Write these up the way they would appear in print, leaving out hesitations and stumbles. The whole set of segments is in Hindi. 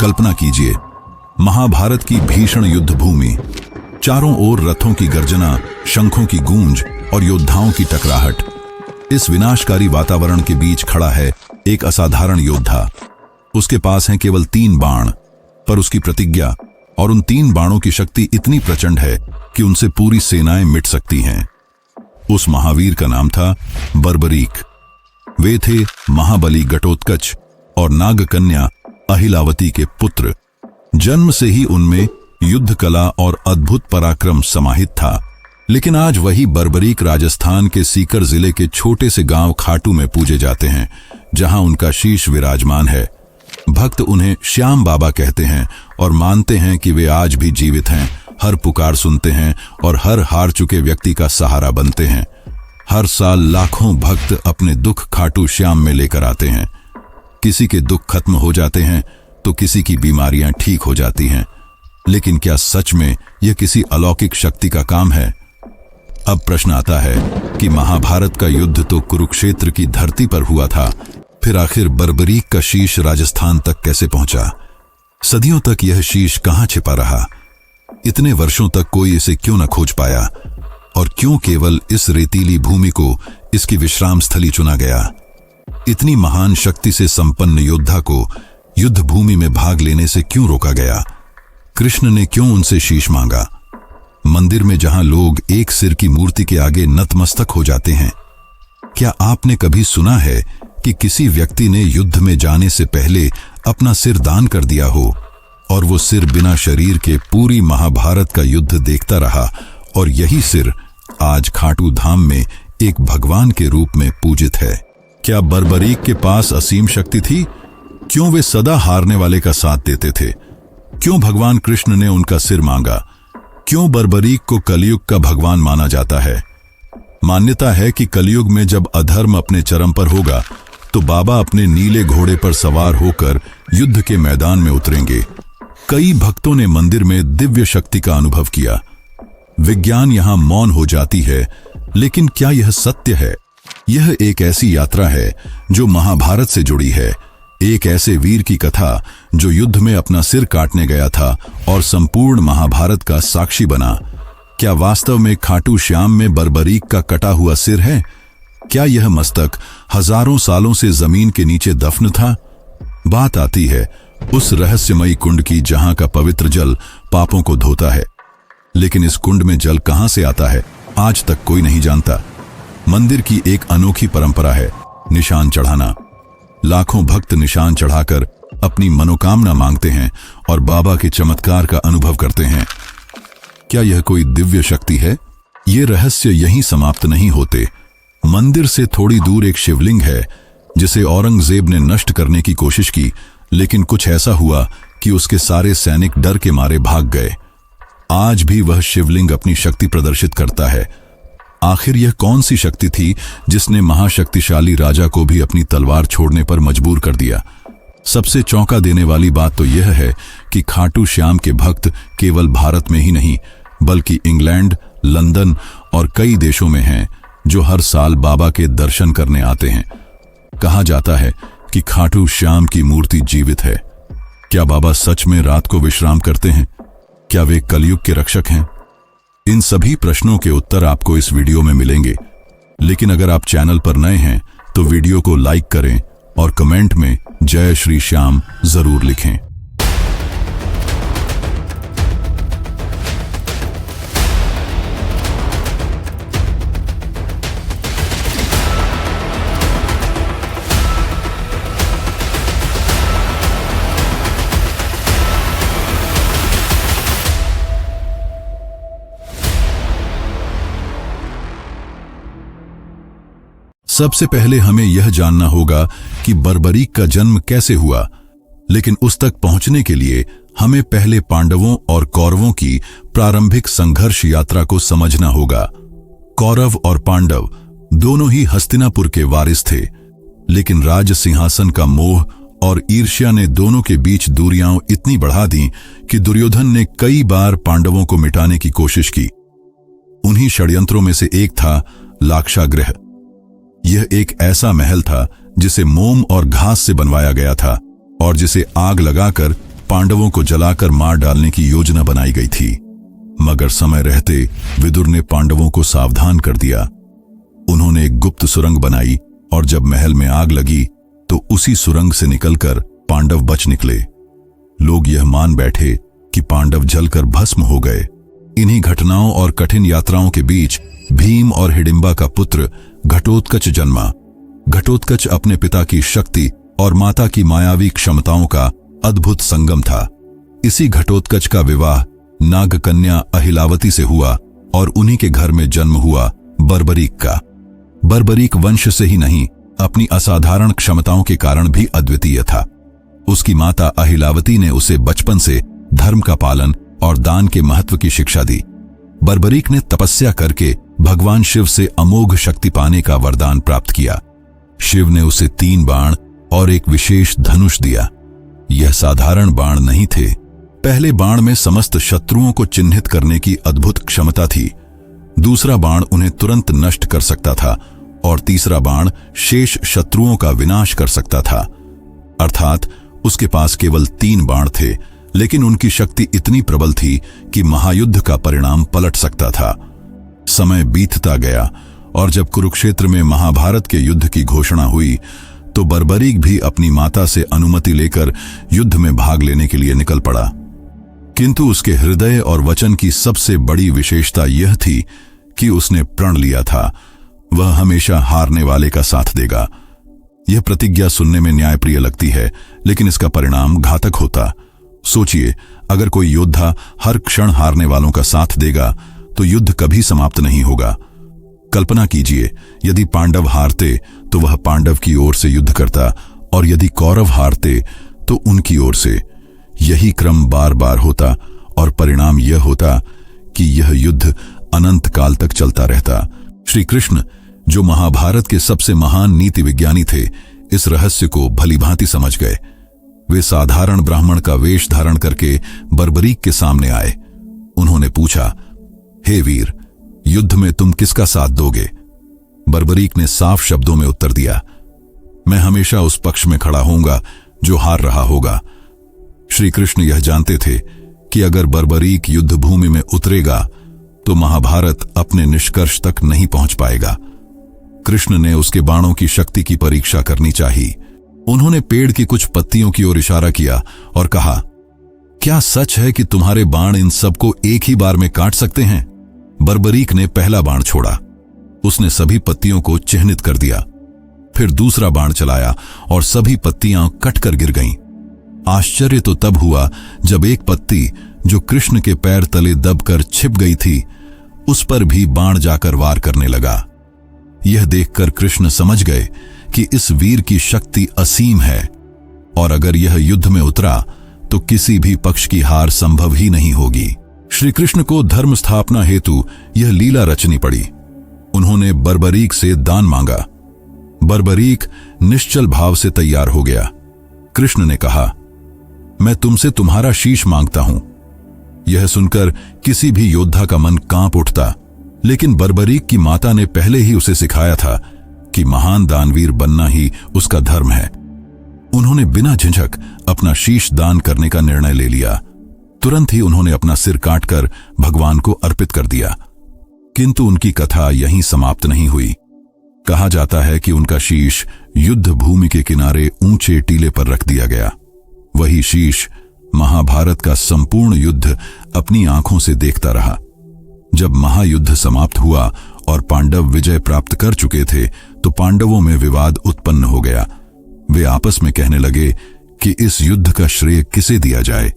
कल्पना कीजिए, महाभारत की भीषण युद्ध भूमि, चारों ओर रथों की गर्जना, शंखों की गूंज और योद्धाओं की टकराहट। इस विनाशकारी वातावरण के बीच खड़ा है एक असाधारण योद्धा। उसके पास हैं केवल 3 बाण, पर उसकी प्रतिज्ञा और उन 3 बाणों की शक्ति इतनी प्रचंड है कि उनसे पूरी सेनाएं मिट सकती हैं। उस महावीर का नाम था बर्बरीक। वे थे महाबली घटोत्कच और नागकन्या अहिलावती के पुत्र। जन्म से ही उनमें युद्ध कला और अद्भुत पराक्रम समाहित था। लेकिन आज वही बर्बरीक राजस्थान के सीकर जिले के छोटे से गांव खाटू में पूजे जाते हैं, जहां उनका शीश विराजमान है। भक्त उन्हें श्याम बाबा कहते हैं और मानते हैं कि वे आज भी जीवित हैं, हर पुकार सुनते हैं और हर हार चुके व्यक्ति का सहारा बनते हैं। हर साल लाखों भक्त अपने दुख खाटू श्याम में लेकर आते हैं। किसी के दुख खत्म हो जाते हैं तो किसी की बीमारियां ठीक हो जाती हैं। लेकिन क्या सच में यह किसी अलौकिक शक्ति का काम है? अब प्रश्न आता है कि महाभारत का युद्ध तो कुरुक्षेत्र की धरती पर हुआ था, फिर आखिर बर्बरीक का शीश राजस्थान तक कैसे पहुंचा? सदियों तक यह शीश कहां छिपा रहा? इतने वर्षों तक कोई इसे क्यों न खोज पाया? और क्यों केवल इस रेतीली भूमि को इसकी विश्राम स्थली चुना गया? इतनी महान शक्ति से संपन्न योद्धा को युद्ध भूमि में भाग लेने से क्यों रोका गया? कृष्ण ने क्यों उनसे शीश मांगा? मंदिर में जहां लोग एक सिर की मूर्ति के आगे नतमस्तक हो जाते हैं, क्या आपने कभी सुना है कि किसी व्यक्ति ने युद्ध में जाने से पहले अपना सिर दान कर दिया हो और वो सिर बिना शरीर के पूरी महाभारत का युद्ध देखता रहा, और यही सिर आज खाटू धाम में एक भगवान के रूप में पूजित है? क्या बर्बरीक के पास असीम शक्ति थी? क्यों वे सदा हारने वाले का साथ देते थे? क्यों भगवान कृष्ण ने उनका सिर मांगा? क्यों बर्बरीक को कलयुग का भगवान माना जाता है? मान्यता है कि कलयुग में जब अधर्म अपने चरम पर होगा तो बाबा अपने नीले घोड़े पर सवार होकर युद्ध के मैदान में उतरेंगे। कई भक्तों ने मंदिर में दिव्य शक्ति का अनुभव किया। विज्ञान यहां मौन हो जाती है, लेकिन क्या यह सत्य है? यह एक ऐसी यात्रा है जो महाभारत से जुड़ी है, एक ऐसे वीर की कथा जो युद्ध में अपना सिर काटने गया था और संपूर्ण महाभारत का साक्षी बना। क्या वास्तव में खाटू श्याम में बर्बरीक का कटा हुआ सिर है? क्या यह मस्तक हजारों सालों से जमीन के नीचे दफन था? बात आती है उस रहस्यमयी कुंड की जहां का पवित्र जल पापों को धोता है। लेकिन इस कुंड में जल कहां से आता है, आज तक कोई नहीं जानता। मंदिर की एक अनोखी परंपरा है निशान चढ़ाना। लाखों भक्त निशान चढ़ाकर अपनी मनोकामना मांगते हैं और बाबा के चमत्कार का अनुभव करते हैं। क्या यह कोई दिव्य शक्ति है? ये रहस्य यहीं समाप्त नहीं होते। मंदिर से थोड़ी दूर एक शिवलिंग है जिसे औरंगजेब ने नष्ट करने की कोशिश की, लेकिन कुछ ऐसा हुआ कि उसके सारे सैनिक डर के मारे भाग गए। आज भी वह शिवलिंग अपनी शक्ति प्रदर्शित करता है। आखिर यह कौन सी शक्ति थी जिसने महाशक्तिशाली राजा को भी अपनी तलवार छोड़ने पर मजबूर कर दिया? सबसे चौंका देने वाली बात तो यह है कि खाटू श्याम के भक्त केवल भारत में ही नहीं, बल्कि इंग्लैंड, लंदन और कई देशों में हैं जो हर साल बाबा के दर्शन करने आते हैं। कहा जाता है कि खाटू श्याम की मूर्ति जीवित है। क्या बाबा सच में रात को विश्राम करते हैं? क्या वे कलयुग के रक्षक हैं? इन सभी प्रश्नों के उत्तर आपको इस वीडियो में मिलेंगे। लेकिन अगर आप चैनल पर नए हैं तो वीडियो को लाइक करें और कमेंट में जय श्री श्याम जरूर लिखें। सबसे पहले हमें यह जानना होगा कि बर्बरीक का जन्म कैसे हुआ। लेकिन उस तक पहुंचने के लिए हमें पहले पांडवों और कौरवों की प्रारंभिक संघर्ष यात्रा को समझना होगा। कौरव और पांडव दोनों ही हस्तिनापुर के वारिस थे, लेकिन राज सिंहासन का मोह और ईर्ष्या ने दोनों के बीच दूरियां इतनी बढ़ा दी कि दुर्योधन ने कई बार पांडवों को मिटाने की कोशिश की। उन्हीं षड्यंत्रों में से एक था लाक्षागृह। यह एक ऐसा महल था जिसे मोम और घास से बनवाया गया था और जिसे आग लगाकर पांडवों को जलाकर मार डालने की योजना बनाई गई थी, मगर समय रहते विदुर ने पांडवों को सावधान कर दिया। उन्होंने एक गुप्त सुरंग बनाई और जब महल में आग लगी तो उसी सुरंग से निकलकर पांडव बच निकले। लोग यह मान बैठे कि पांडव जलकर भस्म हो गए। इन्हीं घटनाओं और कठिन यात्राओं के बीच भीम और हिडिंबा का पुत्र घटोत्कच जन्मा। घटोत्कच अपने पिता की शक्ति और माता की मायावी क्षमताओं का अद्भुत संगम था। इसी घटोत्कच का विवाह नागकन्या अहिलावती से हुआ और उन्हीं के घर में जन्म हुआ बर्बरीक का। बर्बरीक वंश से ही नहीं, अपनी असाधारण क्षमताओं के कारण भी अद्वितीय था। उसकी माता अहिलावती ने उसे बचपन से धर्म का पालन और दान के महत्व की शिक्षा दी। बर्बरीक ने तपस्या करके भगवान शिव से अमोघ शक्ति पाने का वरदान प्राप्त किया। शिव ने उसे 3 बाण और एक विशेष धनुष दिया। यह साधारण बाण नहीं थे। पहले बाण में समस्त शत्रुओं को चिन्हित करने की अद्भुत क्षमता थी, दूसरा बाण उन्हें तुरंत नष्ट कर सकता था और तीसरा बाण शेष शत्रुओं का विनाश कर सकता था। अर्थात उसके पास केवल 3 बाण थे, लेकिन उनकी शक्ति इतनी प्रबल थी कि महायुद्ध का परिणाम पलट सकता था। समय बीतता गया और जब कुरुक्षेत्र में महाभारत के युद्ध की घोषणा हुई तो बर्बरीक भी अपनी माता से अनुमति लेकर युद्ध में भाग लेने के लिए निकल पड़ा। किंतु उसके हृदय और वचन की सबसे बड़ी विशेषता यह थी कि उसने प्रण लिया था वह हमेशा हारने वाले का साथ देगा। यह प्रतिज्ञा सुनने में न्यायप्रिय लगती है, लेकिन इसका परिणाम घातक होता। सोचिए, अगर कोई योद्धा हर क्षण हारने वालों का साथ देगा तो युद्ध कभी समाप्त नहीं होगा। कल्पना कीजिए, यदि पांडव हारते तो वह पांडव की ओर से युद्ध करता और यदि कौरव हारते तो उनकी ओर से। यही क्रम बार बार होता और परिणाम यह होता कि यह युद्ध अनंत काल तक चलता रहता। श्री कृष्ण, जो महाभारत के सबसे महान नीति विज्ञानी थे, इस रहस्य को भलीभांति समझ गए। वे साधारण ब्राह्मण का वेश धारण करके बर्बरीक के सामने आए। उन्होंने पूछा, हे वीर, युद्ध में तुम किसका साथ दोगे? बर्बरीक ने साफ शब्दों में उत्तर दिया, मैं हमेशा उस पक्ष में खड़ा होऊंगा जो हार रहा होगा। श्री कृष्ण यह जानते थे कि अगर बर्बरीक युद्ध भूमि में उतरेगा तो महाभारत अपने निष्कर्ष तक नहीं पहुंच पाएगा। कृष्ण ने उसके बाणों की शक्ति की परीक्षा करनी चाहिए। उन्होंने पेड़ की कुछ पत्तियों की ओर इशारा किया और कहा, क्या सच है कि तुम्हारे बाण इन सबको एक ही बार में काट सकते हैं? बर्बरीक ने पहला बाण छोड़ा। उसने सभी पत्तियों को चिह्नित कर दिया। फिर दूसरा बाण चलाया और सभी पत्तियां कटकर गिर गईं। आश्चर्य तो तब हुआ जब एक पत्ती जो कृष्ण के पैर तले दबकर छिप गई थी, उस पर भी बाण जाकर वार करने लगा। यह देखकर कृष्ण समझ गए कि इस वीर की शक्ति असीम है और अगर यह युद्ध में उतरा तो किसी भी पक्ष की हार संभव ही नहीं होगी। श्री कृष्ण को धर्म स्थापना हेतु यह लीला रचनी पड़ी। उन्होंने बर्बरीक से दान मांगा। बर्बरीक निश्चल भाव से तैयार हो गया। कृष्ण ने कहा, मैं तुमसे तुम्हारा शीश मांगता हूं। यह सुनकर किसी भी योद्धा का मन कांप उठता, लेकिन बर्बरीक की माता ने पहले ही उसे सिखाया था कि महान दानवीर बनना ही उसका धर्म है। उन्होंने बिना झिझक अपना शीश दान करने का निर्णय ले लिया। तुरंत ही उन्होंने अपना सिर काटकर भगवान को अर्पित कर दिया। किंतु उनकी कथा यहीं समाप्त नहीं हुई। कहा जाता है कि उनका शीश युद्ध भूमि के किनारे ऊंचे टीले पर रख दिया गया। वही शीश महाभारत का संपूर्ण युद्ध अपनी आंखों से देखता रहा। जब महायुद्ध समाप्त हुआ और पांडव विजय प्राप्त कर चुके थे तो पांडवों में विवाद उत्पन्न हो गया। वे आपस में कहने लगे कि इस युद्ध का श्रेय किसे दिया जाए।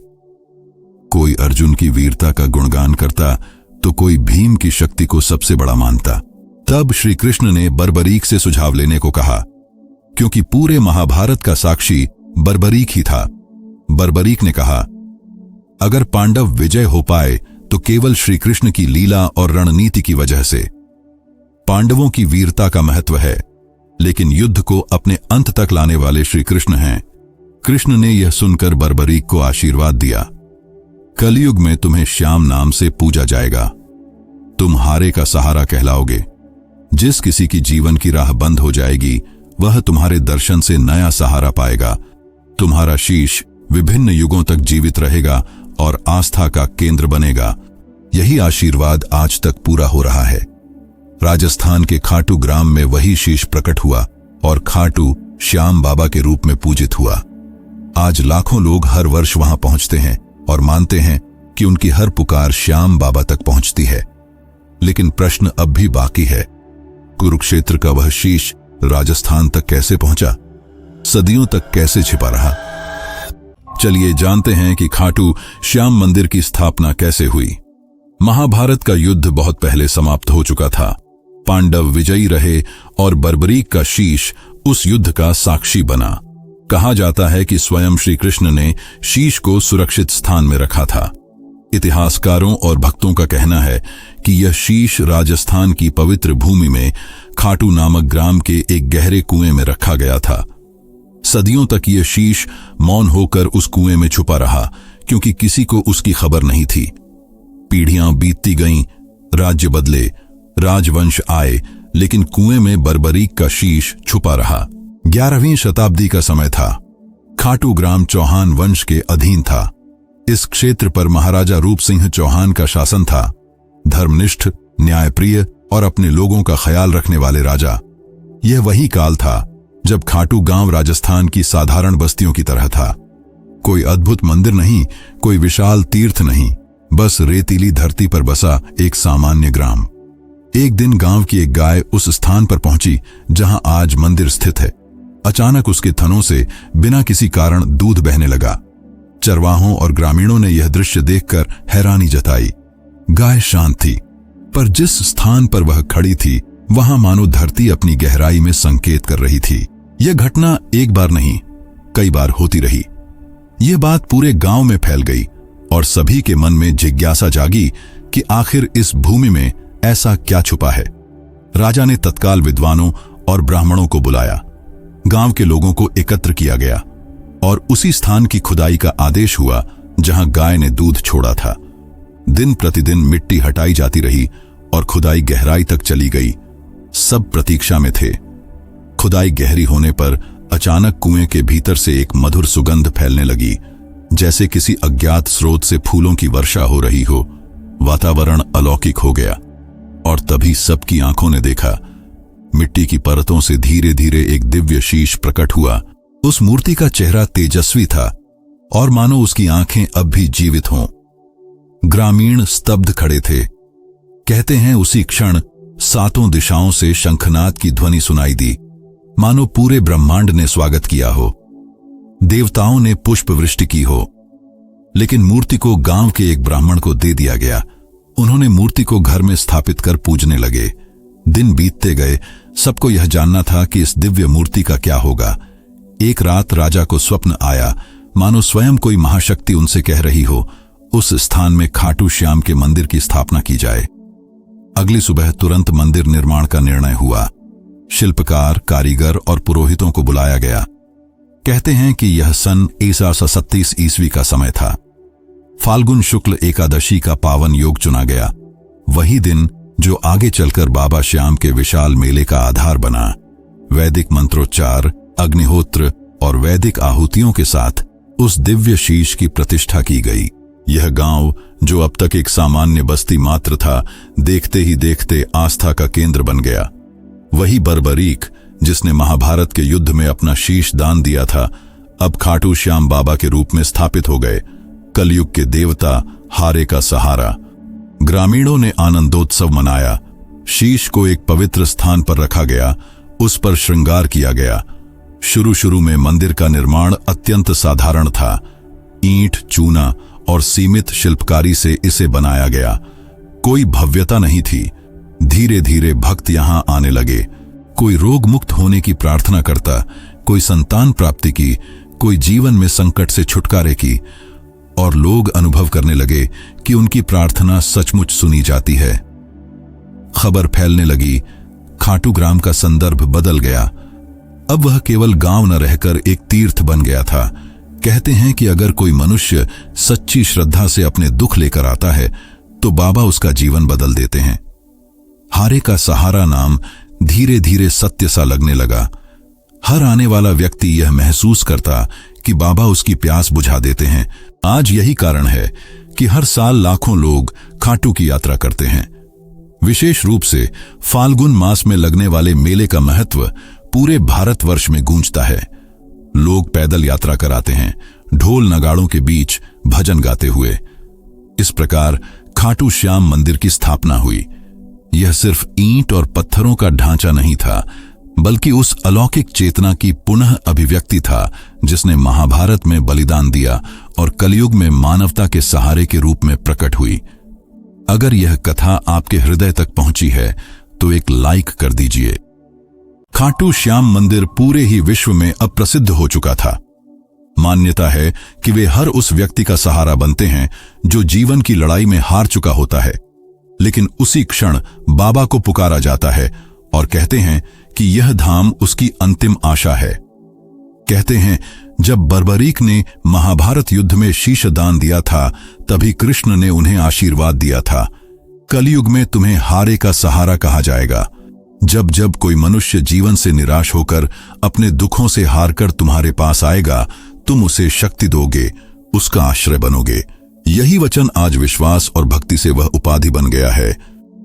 कोई अर्जुन की वीरता का गुणगान करता तो कोई भीम की शक्ति को सबसे बड़ा मानता। तब श्री कृष्ण ने बर्बरीक से सुझाव लेने को कहा, क्योंकि पूरे महाभारत का साक्षी बर्बरीक ही था। बर्बरीक ने कहा, अगर पांडव विजय हो पाए तो केवल श्री कृष्ण की लीला और रणनीति की वजह से। पांडवों की वीरता का महत्व है, लेकिन युद्ध को अपने अंत तक लाने वाले श्री कृष्ण हैं। कृष्ण ने यह सुनकर बर्बरीक को आशीर्वाद दिया, कलयुग में तुम्हें श्याम नाम से पूजा जाएगा। तुम हारे का सहारा कहलाओगे। जिस किसी की जीवन की राह बंद हो जाएगी वह तुम्हारे दर्शन से नया सहारा पाएगा। तुम्हारा शीश विभिन्न युगों तक जीवित रहेगा और आस्था का केंद्र बनेगा। यही आशीर्वाद आज तक पूरा हो रहा है। राजस्थान के खाटू ग्राम में वही शीश प्रकट हुआ और खाटू श्याम बाबा के रूप में पूजित हुआ। आज लाखों लोग हर वर्ष वहां पहुंचते हैं और मानते हैं कि उनकी हर पुकार श्याम बाबा तक पहुंचती है। लेकिन प्रश्न अब भी बाकी है, कुरुक्षेत्र का वह शीश राजस्थान तक कैसे पहुंचा, सदियों तक कैसे छिपा रहा? चलिए जानते हैं कि खाटू श्याम मंदिर की स्थापना कैसे हुई। महाभारत का युद्ध बहुत पहले समाप्त हो चुका था। पांडव विजयी रहे और बर्बरीक का शीश उस युद्ध का साक्षी बना। कहा जाता है कि स्वयं श्री कृष्ण ने शीश को सुरक्षित स्थान में रखा था। इतिहासकारों और भक्तों का कहना है कि यह शीश राजस्थान की पवित्र भूमि में खाटू नामक ग्राम के एक गहरे कुएं में रखा गया था। सदियों तक यह शीश मौन होकर उस कुएं में छुपा रहा, क्योंकि किसी को उसकी खबर नहीं थी। पीढ़ियां बीतती गईं, राज्य बदले, राजवंश आए, लेकिन कुएं में बर्बरीक का शीश छुपा रहा। 11वीं शताब्दी का समय था। खाटू ग्राम चौहान वंश के अधीन था। इस क्षेत्र पर महाराजा रूप सिंह चौहान का शासन था। धर्मनिष्ठ, न्यायप्रिय और अपने लोगों का ख्याल रखने वाले राजा। यह वही काल था जब खाटू गांव राजस्थान की साधारण बस्तियों की तरह था। कोई अद्भुत मंदिर नहीं, कोई विशाल तीर्थ नहीं, बस रेतीली धरती पर बसा एक सामान्य ग्राम। एक दिन गांव की एक गाय उस स्थान पर पहुंची जहां आज मंदिर स्थित है। अचानक उसके थनों से बिना किसी कारण दूध बहने लगा। चरवाहों और ग्रामीणों ने यह दृश्य देखकर हैरानी जताई। गाय शांत थी, पर जिस स्थान पर वह खड़ी थी वहां मानो धरती अपनी गहराई में संकेत कर रही थी। यह घटना एक बार नहीं, कई बार होती रही। यह बात पूरे गांव में फैल गई और सभी के मन में जिज्ञासा जागी कि आखिर इस भूमि में ऐसा क्या छुपा है। राजा ने तत्काल विद्वानों और ब्राह्मणों को बुलाया। गांव के लोगों को एकत्र किया गया और उसी स्थान की खुदाई का आदेश हुआ जहां गाय ने दूध छोड़ा था। दिन प्रतिदिन मिट्टी हटाई जाती रही और खुदाई गहराई तक चली गई। सब प्रतीक्षा में थे। खुदाई गहरी होने पर अचानक कुएं के भीतर से एक मधुर सुगंध फैलने लगी, जैसे किसी अज्ञात स्रोत से फूलों की वर्षा हो रही हो। वातावरण अलौकिक हो गया और तभी सबकी आंखों ने देखा, मिट्टी की परतों से धीरे धीरे एक दिव्य शीश प्रकट हुआ। उस मूर्ति का चेहरा तेजस्वी था और मानो उसकी आंखें अब भी जीवित हों। ग्रामीण स्तब्ध खड़े थे। कहते हैं उसी क्षण सातों दिशाओं से शंखनाद की ध्वनि सुनाई दी, मानो पूरे ब्रह्मांड ने स्वागत किया हो। देवताओं ने पुष्प वृष्टि की हो। लेकिन मूर्ति को गांव के एक ब्राह्मण को दे दिया गया। उन्होंने मूर्ति को घर में स्थापित कर पूजने लगे। दिन बीतते गए। सबको यह जानना था कि इस दिव्य मूर्ति का क्या होगा। एक रात राजा को स्वप्न आया, मानो स्वयं कोई महाशक्ति उनसे कह रही हो, उस स्थान में खाटू श्याम के मंदिर की स्थापना की जाए। अगली सुबह तुरंत मंदिर निर्माण का निर्णय हुआ। शिल्पकार, कारीगर और पुरोहितों को बुलाया गया। कहते हैं कि यह सन 1837 ईस्वी का समय था। फाल्गुन शुक्ल एकादशी का पावन योग चुना गया, वही दिन जो आगे चलकर बाबा श्याम के विशाल मेले का आधार बना। वैदिक मंत्रोच्चार, अग्निहोत्र और वैदिक आहुतियों के साथ उस दिव्य शीश की प्रतिष्ठा की गई। यह गांव, जो अब तक एक सामान्य बस्ती मात्र था, देखते ही देखते आस्था का केंद्र बन गया। वही बर्बरीक, जिसने महाभारत के युद्ध में अपना शीश दान दिया था, अब खाटू श्याम बाबा के रूप में स्थापित हो गए। कलयुग के देवता, हारे का सहारा। ग्रामीणों ने आनंदोत्सव मनाया। शीश को एक पवित्र स्थान पर रखा गया, उस पर श्रृंगार किया गया। शुरू में मंदिर का निर्माण अत्यंत साधारण था। ईंट, चूना और सीमित शिल्पकारी से इसे बनाया गया। कोई भव्यता नहीं थी। धीरे धीरे भक्त यहां आने लगे। कोई रोग मुक्त होने की प्रार्थना करता, कोई संतान प्राप्ति की, कोई जीवन में संकट से छुटकारे की, और लोग अनुभव करने लगे कि उनकी प्रार्थना सचमुच सुनी जाती है। खबर फैलने लगी। खाटू ग्राम का संदर्भ बदल गया। अब वह केवल गांव न रहकर एक तीर्थ बन गया था। कहते हैं कि अगर कोई मनुष्य सच्ची श्रद्धा से अपने दुख लेकर आता है तो बाबा उसका जीवन बदल देते हैं। हारे का सहारा नाम धीरे धीरे सत्य सा लगने लगा। हर आने वाला व्यक्ति यह महसूस करता कि बाबा उसकी प्यास बुझा देते हैं। आज यही कारण है कि हर साल लाखों लोग खाटू की यात्रा करते हैं। विशेष रूप से फाल्गुन मास में लगने वाले मेले का महत्व पूरे भारतवर्ष में गूंजता है। लोग पैदल यात्रा कराते हैं, ढोल नगाड़ों के बीच भजन गाते हुए। इस प्रकार खाटू श्याम मंदिर की स्थापना हुई। यह सिर्फ ईंट और पत्थरों का ढांचा नहीं था, बल्कि उस अलौकिक चेतना की पुनः अभिव्यक्ति था जिसने महाभारत में बलिदान दिया और कलयुग में मानवता के सहारे के रूप में प्रकट हुई। अगर यह कथा आपके हृदय तक पहुंची है तो एक लाइक कर दीजिए। खाटू श्याम मंदिर पूरे ही विश्व में अब प्रसिद्ध हो चुका था। मान्यता है कि वे हर उस व्यक्ति का सहारा बनते हैं जो जीवन की लड़ाई में हार चुका होता है, लेकिन उसी क्षण बाबा को पुकारा जाता है और कहते हैं कि यह धाम उसकी अंतिम आशा है। कहते हैं जब बर्बरीक ने महाभारत युद्ध में शीश दान दिया था, तभी कृष्ण ने उन्हें आशीर्वाद दिया था, कलयुग में तुम्हें हारे का सहारा कहा जाएगा। जब जब कोई मनुष्य जीवन से निराश होकर अपने दुखों से हारकर तुम्हारे पास आएगा, तुम उसे शक्ति दोगे, उसका आश्रय बनोगे। यही वचन आज विश्वास और भक्ति से वह उपाधि बन गया है।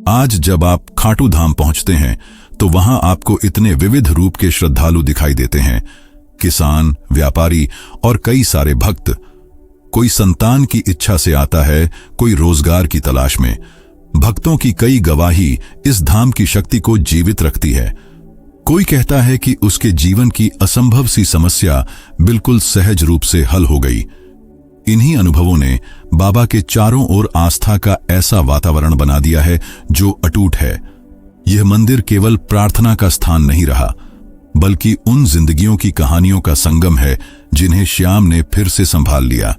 आज जब आप खाटू धाम पहुंचते हैं तो वहां आपको इतने विविध रूप के श्रद्धालु दिखाई देते हैं। किसान, व्यापारी और कई सारे भक्त। कोई संतान की इच्छा से आता है, कोई रोजगार की तलाश में। भक्तों की कई गवाही इस धाम की शक्ति को जीवित रखती है। कोई कहता है कि उसके जीवन की असंभव सी समस्या बिल्कुल सहज रूप से हल हो गई। इन्हीं अनुभवों ने बाबा के चारों ओर आस्था का ऐसा वातावरण बना दिया है जो अटूट है। यह मंदिर केवल प्रार्थना का स्थान नहीं रहा, बल्कि उन जिंदगियों की कहानियों का संगम है जिन्हें श्याम ने फिर से संभाल लिया।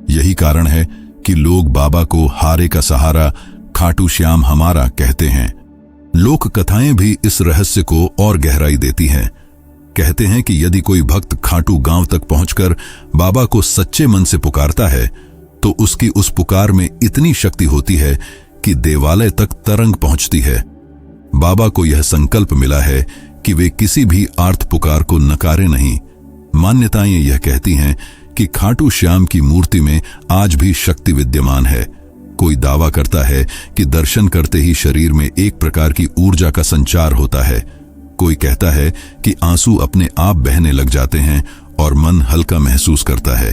यही कारण है कि लोग बाबा को हारे का सहारा, खाटू श्याम हमारा कहते हैं। लोक कथाएं भी इस रहस्य को और गहराई देती हैं। कहते हैं कि यदि कोई भक्त खाटू गांव तक पहुंचकर बाबा को सच्चे मन से पुकारता है तो उसकी उस पुकार में इतनी शक्ति होती है कि देवालय तक तरंग पहुंचती है। बाबा को यह संकल्प मिला है कि वे किसी भी आर्त पुकार को नकारे नहीं। मान्यताएं यह कहती हैं कि खाटू श्याम की मूर्ति में आज भी शक्ति विद्यमान है। कोई दावा करता है कि दर्शन करते ही शरीर में एक प्रकार की ऊर्जा का संचार होता है। कोई कहता है कि आंसू अपने आप बहने लग जाते हैं और मन हल्का महसूस करता है।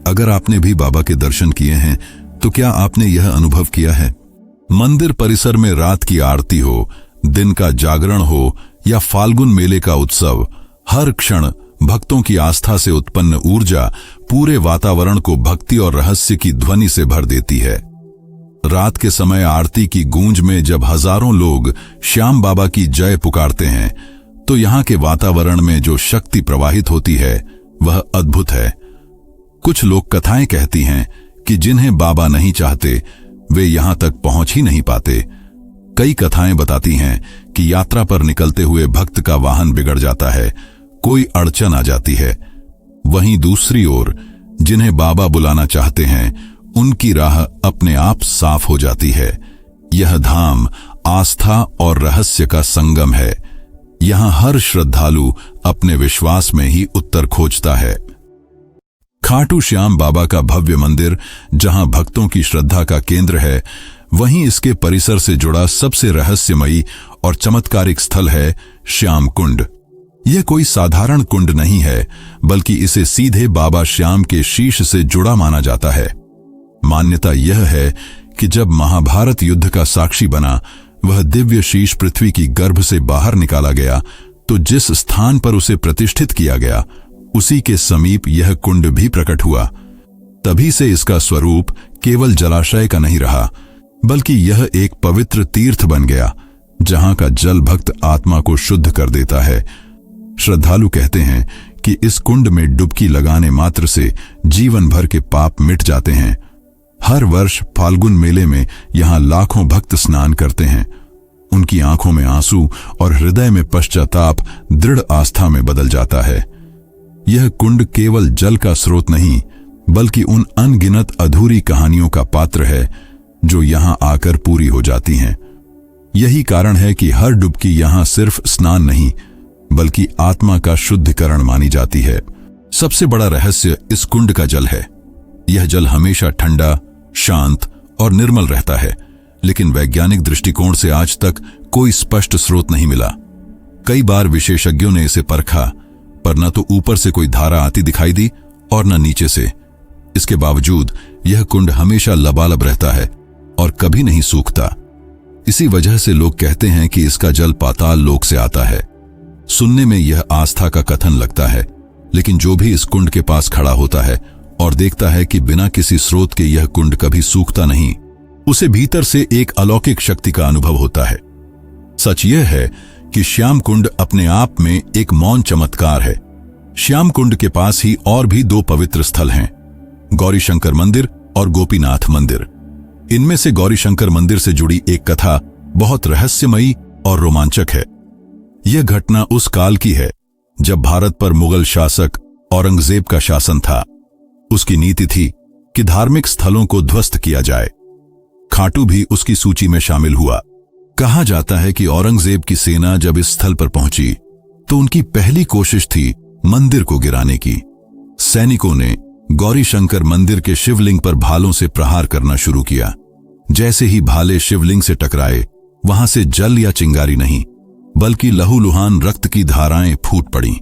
अगर आपने भी बाबा के दर्शन किए हैं तो क्या आपने यह अनुभव किया है? मंदिर परिसर में रात की आरती हो, दिन का जागरण हो या फाल्गुन मेले का उत्सव, हर क्षण भक्तों की आस्था से उत्पन्न ऊर्जा पूरे वातावरण को भक्ति और रहस्य की ध्वनि से भर देती है। रात के समय आरती की गूंज में जब हजारों लोग श्याम बाबा की जय पुकारते हैं तो यहाँ के वातावरण में जो शक्ति प्रवाहित होती है वह अद्भुत है। कुछ लोक कथाएं कहती हैं कि जिन्हें बाबा नहीं चाहते वे यहाँ तक पहुंच ही नहीं पाते। कई कथाएं बताती हैं कि यात्रा पर निकलते हुए भक्त का वाहन बिगड़ जाता है, कोई अड़चन आ जाती है। वहीं दूसरी ओर जिन्हें बाबा बुलाना चाहते हैं उनकी राह अपने आप साफ हो जाती है। यह धाम आस्था और रहस्य का संगम है। यहाँ हर श्रद्धालु अपने विश्वास में ही उत्तर खोजता है। खाटू श्याम बाबा का भव्य मंदिर जहां भक्तों की श्रद्धा का केंद्र है, वहीं इसके परिसर से जुड़ा सबसे रहस्यमयी और चमत्कारिक स्थल है श्याम कुंड। यह कोई साधारण कुंड नहीं है, बल्कि इसे सीधे बाबा श्याम के शीश से जुड़ा माना जाता है। मान्यता यह है कि जब महाभारत युद्ध का साक्षी बना, वह दिव्य शीश पृथ्वी की गर्भ से बाहर निकाला गया तो जिस स्थान पर उसे प्रतिष्ठित किया गया उसी के समीप यह कुंड भी प्रकट हुआ। तभी से इसका स्वरूप केवल जलाशय का नहीं रहा, बल्कि यह एक पवित्र तीर्थ बन गया जहां का जल भक्त आत्मा को शुद्ध कर देता है। श्रद्धालु कहते हैं कि इस कुंड में डुबकी लगाने मात्र से जीवन भर के पाप मिट जाते हैं। हर वर्ष फाल्गुन मेले में यहां लाखों भक्त स्नान करते हैं। उनकी आंखों में आंसू और हृदय में पश्चाताप दृढ़ आस्था में बदल जाता है। यह कुंड केवल जल का स्रोत नहीं, बल्कि उन अनगिनत अधूरी कहानियों का पात्र है जो यहां आकर पूरी हो जाती हैं। यही कारण है कि हर डुबकी यहां सिर्फ स्नान नहीं, बल्कि आत्मा का शुद्धिकरण मानी जाती है। सबसे बड़ा रहस्य इस कुंड का जल है। यह जल हमेशा ठंडा, शांत और निर्मल रहता है, लेकिन वैज्ञानिक दृष्टिकोण से आज तक कोई स्पष्ट स्रोत नहीं मिला। कई बार विशेषज्ञों ने इसे परखा, पर न तो ऊपर से कोई धारा आती दिखाई दी और न नीचे से। इसके बावजूद यह कुंड हमेशा लबालब रहता है और कभी नहीं सूखता। इसी वजह से लोग कहते हैं कि इसका जल पाताल लोक से आता है। सुनने में यह आस्था का कथन लगता है, लेकिन जो भी इस कुंड के पास खड़ा होता है और देखता है कि बिना किसी स्रोत के यह कुंड कभी सूखता नहीं, उसे भीतर से एक अलौकिक शक्ति का अनुभव होता है। सच यह है कि श्याम कुंड अपने आप में एक मौन चमत्कार है। श्याम कुंड के पास ही और भी 2 पवित्र स्थल हैं, गौरीशंकर मंदिर और गोपीनाथ मंदिर। इनमें से गौरीशंकर मंदिर से जुड़ी एक कथा बहुत रहस्यमयी और रोमांचक है। यह घटना उस काल की है जब भारत पर मुगल शासक औरंगजेब का शासन था। उसकी नीति थी कि धार्मिक स्थलों को ध्वस्त किया जाए। खाटू भी उसकी सूची में शामिल हुआ। कहा जाता है कि औरंगजेब की सेना जब इस स्थल पर पहुंची तो उनकी पहली कोशिश थी मंदिर को गिराने की। सैनिकों ने गौरीशंकर मंदिर के शिवलिंग पर भालों से प्रहार करना शुरू किया। जैसे ही भाले शिवलिंग से टकराए, वहां से जल या चिंगारी नहीं, बल्कि लहूलुहान रक्त की धाराएं फूट पड़ीं।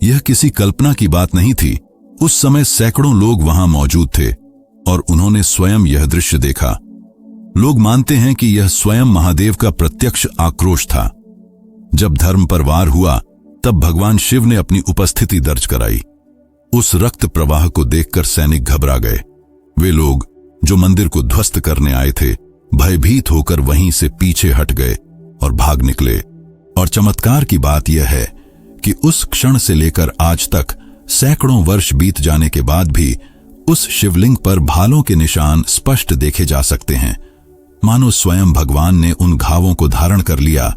यह किसी कल्पना की बात नहीं थी। उस समय सैकड़ों लोग वहां मौजूद थे और उन्होंने स्वयं यह दृश्य देखा। लोग मानते हैं कि यह स्वयं महादेव का प्रत्यक्ष आक्रोश था। जब धर्म पर वार हुआ, तब भगवान शिव ने अपनी उपस्थिति दर्ज कराई। उस रक्त प्रवाह को देखकर सैनिक घबरा गए। वे लोग जो मंदिर को ध्वस्त करने आए थे, भयभीत होकर वहीं से पीछे हट गए और भाग निकले। और चमत्कार की बात यह है कि उस क्षण से लेकर आज तक सैकड़ों वर्ष बीत जाने के बाद भी उस शिवलिंग पर भालों के निशान स्पष्ट देखे जा सकते हैं। मानो स्वयं भगवान ने उन घावों को धारण कर लिया,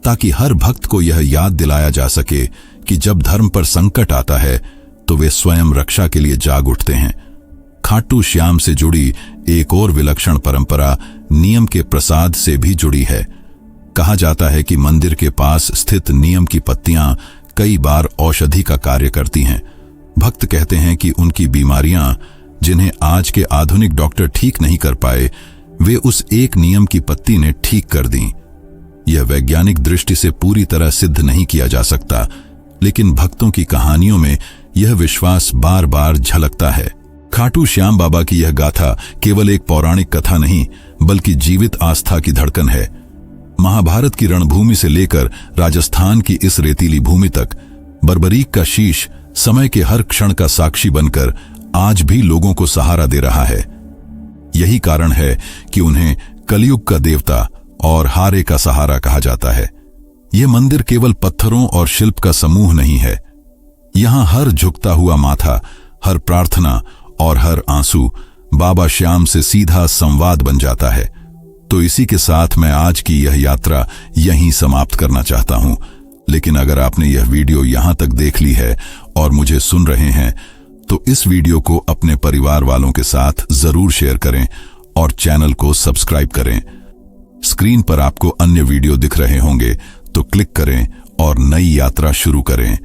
ताकि हर भक्त को यह याद दिलाया जा सके कि जब धर्म पर संकट आता है तो वे स्वयं रक्षा के लिए जाग उठते हैं। खाटू श्याम से जुड़ी एक और विलक्षण परंपरा नियम के प्रसाद से भी जुड़ी है। कहा जाता है कि मंदिर के पास स्थित नीम की पत्तियां कई बार औषधि का कार्य करती हैं। भक्त कहते हैं कि उनकी बीमारियां, जिन्हें आज के आधुनिक डॉक्टर ठीक नहीं कर पाए, वे उस एक नीम की पत्ती ने ठीक कर दी। यह वैज्ञानिक दृष्टि से पूरी तरह सिद्ध नहीं किया जा सकता, लेकिन भक्तों की कहानियों में यह विश्वास बार बार झलकता है। खाटू श्याम बाबा की यह गाथा केवल एक पौराणिक कथा नहीं, बल्कि जीवित आस्था की धड़कन है। महाभारत की रणभूमि से लेकर राजस्थान की इस रेतीली भूमि तक बर्बरीक का शीश समय के हर क्षण का साक्षी बनकर आज भी लोगों को सहारा दे रहा है। यही कारण है कि उन्हें कलयुग का देवता और हारे का सहारा कहा जाता है। यह मंदिर केवल पत्थरों और शिल्प का समूह नहीं है। यहां हर झुकता हुआ माथा, हर प्रार्थना और हर आंसू बाबा श्याम से सीधा संवाद बन जाता है। तो इसी के साथ मैं आज की यह यात्रा यहीं समाप्त करना चाहता हूं। लेकिन अगर आपने यह वीडियो यहां तक देख ली है और मुझे सुन रहे हैं, तो इस वीडियो को अपने परिवार वालों के साथ जरूर शेयर करें और चैनल को सब्सक्राइब करें। स्क्रीन पर आपको अन्य वीडियो दिख रहे होंगे, तो क्लिक करें और नई यात्रा शुरू करें।